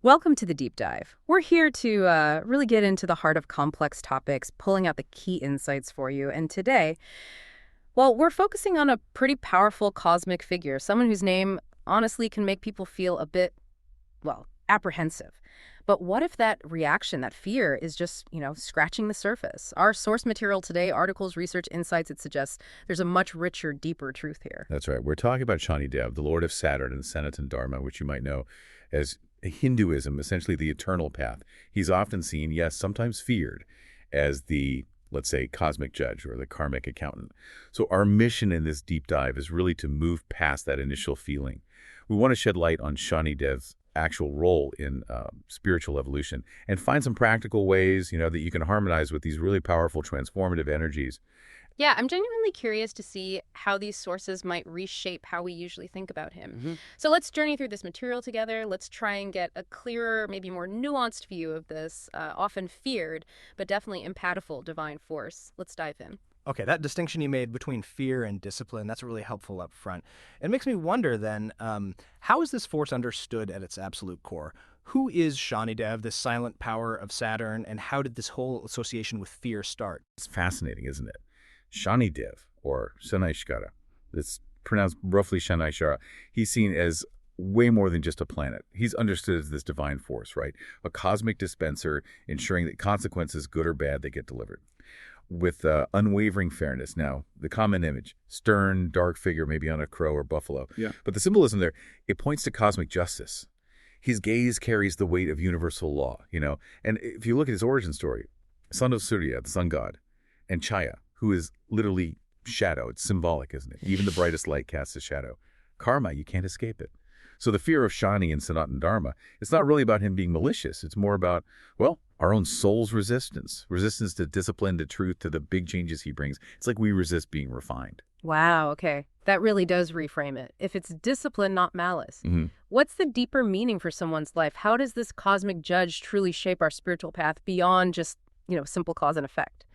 Welcome to the deep dive. We're here to really get into the heart of complex topics, pulling out the key insights for you. And today, well, we're focusing on a pretty powerful cosmic figure, someone whose name honestly can make people feel a bit, well, apprehensive. But what if that reaction, that fear, is just, scratching the surface? Our source material today, articles, research, insights, it suggests there's a much richer, deeper truth here. That's right. We're talking about Shani Dev, the Lord of Saturn and Sanatan Dharma, which you might know as Hinduism, essentially the eternal path. He's often seen, yes, sometimes feared, as the, let's say, cosmic judge or the karmic accountant. So our mission in this deep dive is really to move past that initial feeling. We want to shed light on Shani Dev's actual role in spiritual evolution and find some practical ways, that you can harmonize with these really powerful transformative energies. Yeah, I'm genuinely curious to see how these sources might reshape how we usually think about him. So let's journey through this material together. Let's try and get a clearer, maybe more nuanced view of this often feared, but definitely empathiful divine force. Let's dive in. Okay, that distinction you made between fear and discipline, that's really helpful up front. It makes me wonder then, how is this force understood at its absolute core? Who is Shani Dev, this silent power of Saturn, and how did this whole association with fear start? It's fascinating, isn't it? Shani Dev, or Śanaiścara, it's pronounced roughly Śanaiścara, he's seen as way more than just a planet. He's understood as this divine force, right? A cosmic dispenser ensuring that consequences, good or bad, they get delivered. With unwavering fairness. Now, the common image, stern, dark figure, maybe on a crow or buffalo. Yeah. But the symbolism there, it points to cosmic justice. His gaze carries the weight of universal law. And if you look at his origin story, son of Surya, the sun god, and Chhaya, who is literally shadow. It's symbolic, isn't it? Even the brightest light casts a shadow. Karma, you can't escape it. So the fear of Shani and Sanatan Dharma, it's not really about him being malicious. It's more about, well, our own soul's resistance to discipline, to truth, to the big changes he brings. It's like we resist being refined. Wow, okay. That really does reframe it. If it's discipline, not malice. What's the deeper meaning for someone's life? How does this cosmic judge truly shape our spiritual path beyond just, simple cause and effect?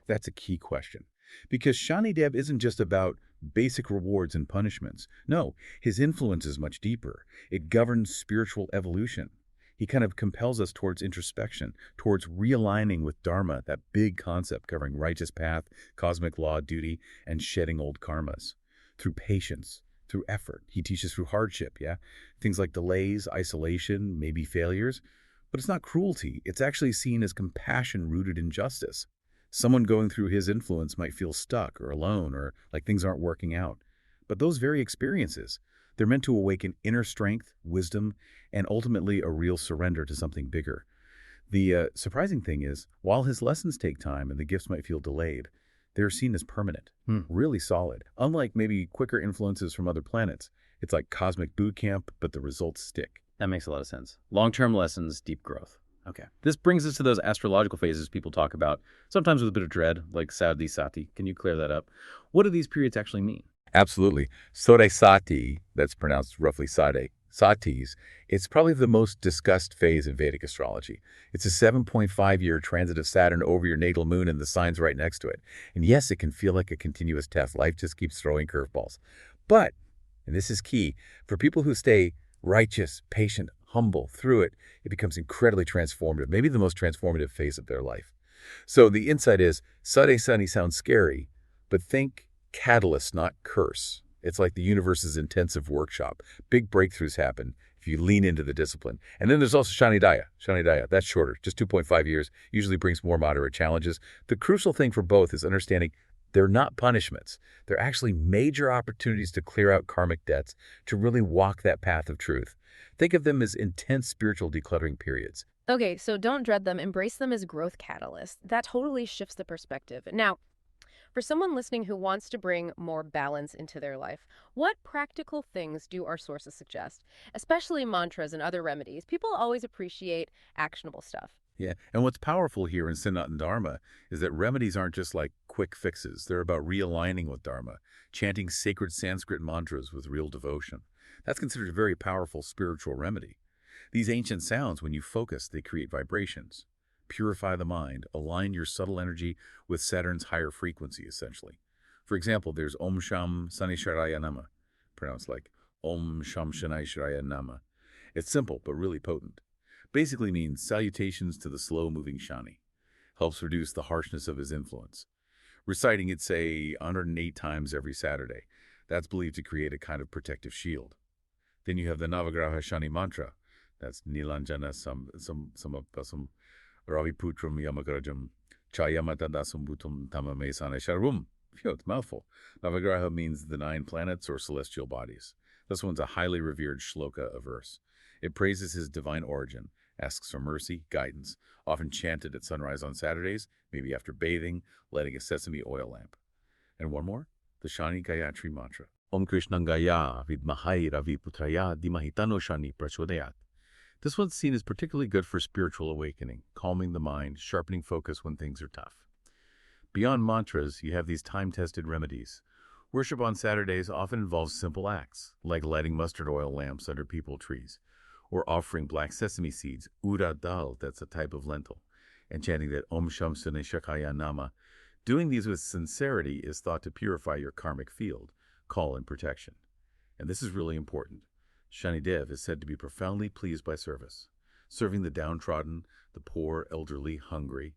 That's a key question. Because Shani Dev isn't just about basic rewards and punishments. No, his influence is much deeper. It governs spiritual evolution. He kind of compels us towards introspection, towards realigning with Dharma, that big concept covering righteous path, cosmic law, duty, and shedding old karmas. Through patience, through effort. He teaches through hardship, yeah? Things like delays, isolation, maybe failures. But it's not cruelty. It's actually seen as compassion rooted in justice. Someone going through his influence might feel stuck or alone or like things aren't working out. But those very experiences, they're meant to awaken inner strength, wisdom, and ultimately a real surrender to something bigger. The surprising thing is, while his lessons take time and the gifts might feel delayed, they're seen as permanent, really solid. Unlike maybe quicker influences from other planets, it's like cosmic boot camp, but the results stick. That makes a lot of sense. Long-term lessons, deep growth. Okay. This brings us to those astrological phases people talk about, sometimes with a bit of dread, like Sadi Sati. Can you clear that up? What do these periods actually mean? Absolutely. Sode Sati, that's pronounced roughly Sade, Satis, it's probably the most discussed phase in Vedic astrology. It's a 7.5-year transit of Saturn over your natal moon and the signs right next to it. And yes, it can feel like a continuous test. Life just keeps throwing curveballs. But, and this is key, for people who stay righteous, patient, humble through it, it becomes incredibly transformative, maybe the most transformative phase of their life. So the insight is, Sade Sati sounds scary, but think catalyst, not curse. It's like the universe's intensive workshop. Big breakthroughs happen if you lean into the discipline. And then there's also Shani Daya. Shani Daya, that's shorter, just 2.5 years, usually brings more moderate challenges. The crucial thing for both is understanding they're not punishments. They're actually major opportunities to clear out karmic debts, to really walk that path of truth. Think of them as intense spiritual decluttering periods. Okay, so don't dread them, embrace them as growth catalysts. That totally shifts the perspective. Now, for someone listening who wants to bring more balance into their life, what practical things do our sources suggest? Especially mantras and other remedies. People always appreciate actionable stuff. Yeah, and what's powerful here in Sanatan Dharma is that remedies aren't just like quick fixes. They're about realigning with Dharma, chanting sacred Sanskrit mantras with real devotion. That's considered a very powerful spiritual remedy. These ancient sounds, when you focus, they create vibrations. Purify the mind, align your subtle energy with Saturn's higher frequency, essentially. For example, there's Om Sham Śanaiścara Nama, pronounced like Om Sham Śanaiścara Nama. It's simple, but really potent. Basically means salutations to the slow-moving Shani. Helps reduce the harshness of his influence. Reciting it, say, 108 times every Saturday. That's believed to create a kind of protective shield. Then you have the Navagraha Shani mantra. That's Nilanjana Samapasam Raviputram Yamagrajam Chhaya Bhutam Tamame Śanaiścara. It's a mouthful. Navagraha means the 9 planets or celestial bodies. This one's a highly revered shloka of verse. It praises his divine origin, asks for mercy, guidance, often chanted at sunrise on Saturdays, maybe after bathing, lighting a sesame oil lamp. And one more, the Shani Gayatri mantra. Om Krishnangaya Vidmahai Raviputraya Dimahitano Shani Prachodayat. This one's seen as particularly good for spiritual awakening, calming the mind, sharpening focus when things are tough. Beyond mantras, you have these time-tested remedies. Worship on Saturdays often involves simple acts, like lighting mustard oil lamps under peepal trees, or offering black sesame seeds, urad dal, that's a type of lentil, and chanting that Om Sham Sune Shakaya Nama. Doing these with sincerity is thought to purify your karmic field, call and protection. And this is really important. Shani Dev is said to be profoundly pleased by service, serving the downtrodden, the poor, elderly, hungry.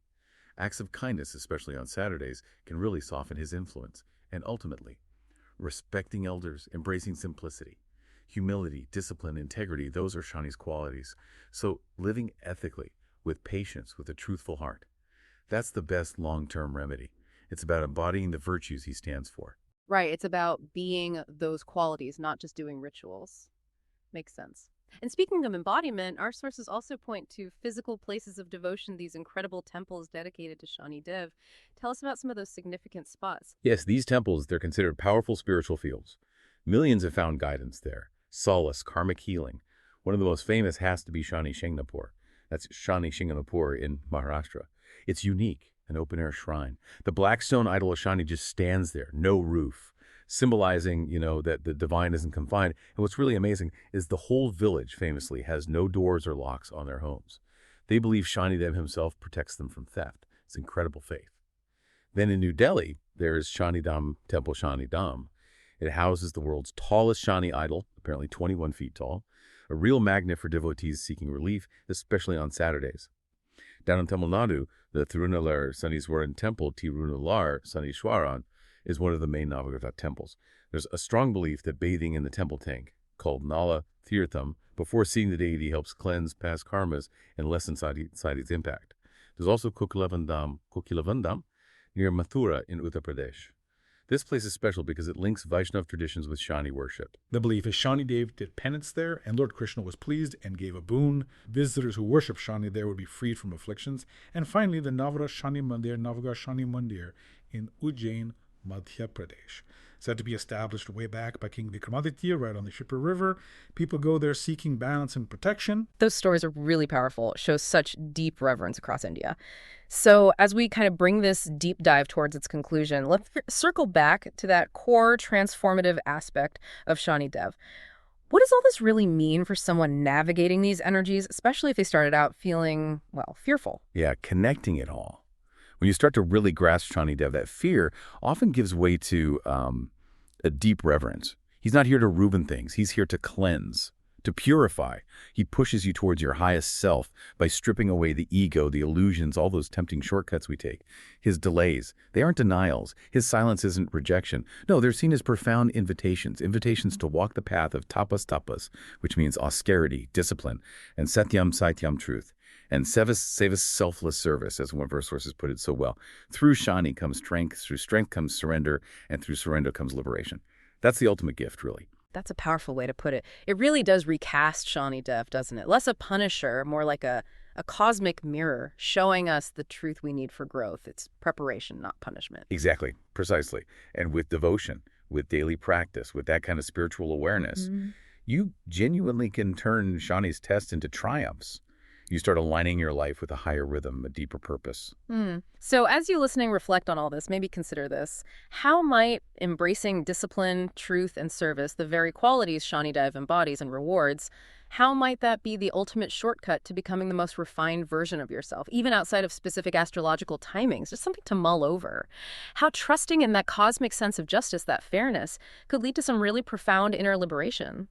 Acts of kindness, especially on Saturdays, can really soften his influence. And ultimately, respecting elders, embracing simplicity, humility, discipline, integrity, those are Shani's qualities. So living ethically, with patience, with a truthful heart. That's the best long-term remedy. It's about embodying the virtues he stands for. Right, it's about being those qualities, not just doing rituals. Makes sense. And speaking of embodiment, our sources also point to physical places of devotion, these incredible temples dedicated to Shani Dev. Tell us about some of those significant spots. Yes, these temples, they're considered powerful spiritual fields. Millions have found guidance there. Solace, karmic healing. One of the most famous has to be Shani Shingnapur. That's Shani Shingnapur in Maharashtra. It's unique, an open-air shrine. The black stone idol of Shani just stands there, no roof, symbolizing, that the divine isn't confined. And what's really amazing is the whole village, famously, has no doors or locks on their homes. They believe Shani Dev himself protects them from theft. It's incredible faith. Then in New Delhi, there is Shani Dham Temple Shani Dham. It houses the world's tallest Shani idol, apparently 21 feet tall, a real magnet for devotees seeking relief, especially on Saturdays. Down in Tamil Nadu, the Thirunalar Saniswaran Temple, Tirunalar Saniswaran, is one of the main Navagrha temples. There's a strong belief that bathing in the temple tank, called Nala Tirtham, before seeing the deity helps cleanse past karmas and lessen Sati's impact. There's also Kokilavandam near Mathura in Uttar Pradesh. This place is special because it links Vaishnav traditions with Shani worship. The belief is Shani Dev did penance there, and Lord Krishna was pleased and gave a boon. Visitors who worship Shani there would be freed from afflictions. And finally, the Navagraha Shani Mandir in Ujjain, Madhya Pradesh. Said to be established way back by King Vikramaditya right on the Shipra River. People go there seeking balance and protection. Those stories are really powerful. It shows such deep reverence across India. So as we kind of bring this deep dive towards its conclusion, let's circle back to that core transformative aspect of Shani Dev. What does all this really mean for someone navigating these energies, especially if they started out feeling, fearful? Yeah, connecting it all. When you start to really grasp Shani Dev, that fear often gives way to a deep reverence. He's not here to ruin things. He's here to cleanse, to purify. He pushes you towards your highest self by stripping away the ego, the illusions, all those tempting shortcuts we take. His delays, they aren't denials. His silence isn't rejection. No, they're seen as profound invitations to walk the path of tapas, which means austerity, discipline, and satyam, truth. And sevas, selfless service, as one of our sources put it so well. Through Shani comes strength, through strength comes surrender, and through surrender comes liberation. That's the ultimate gift, really. That's a powerful way to put it. It really does recast Shani Dev, doesn't it? Less a punisher, more like a cosmic mirror showing us the truth we need for growth. It's preparation, not punishment. Exactly, precisely. And with devotion, with daily practice, with that kind of spiritual awareness, you genuinely can turn Shani's tests into triumphs. You start aligning your life with a higher rhythm, a deeper purpose. So as you listening reflect on all this, maybe consider this. How might embracing discipline, truth, and service, the very qualities Shani Dev embodies and rewards, how might that be the ultimate shortcut to becoming the most refined version of yourself, even outside of specific astrological timings? Just something to mull over. How trusting in that cosmic sense of justice, that fairness, could lead to some really profound inner liberation.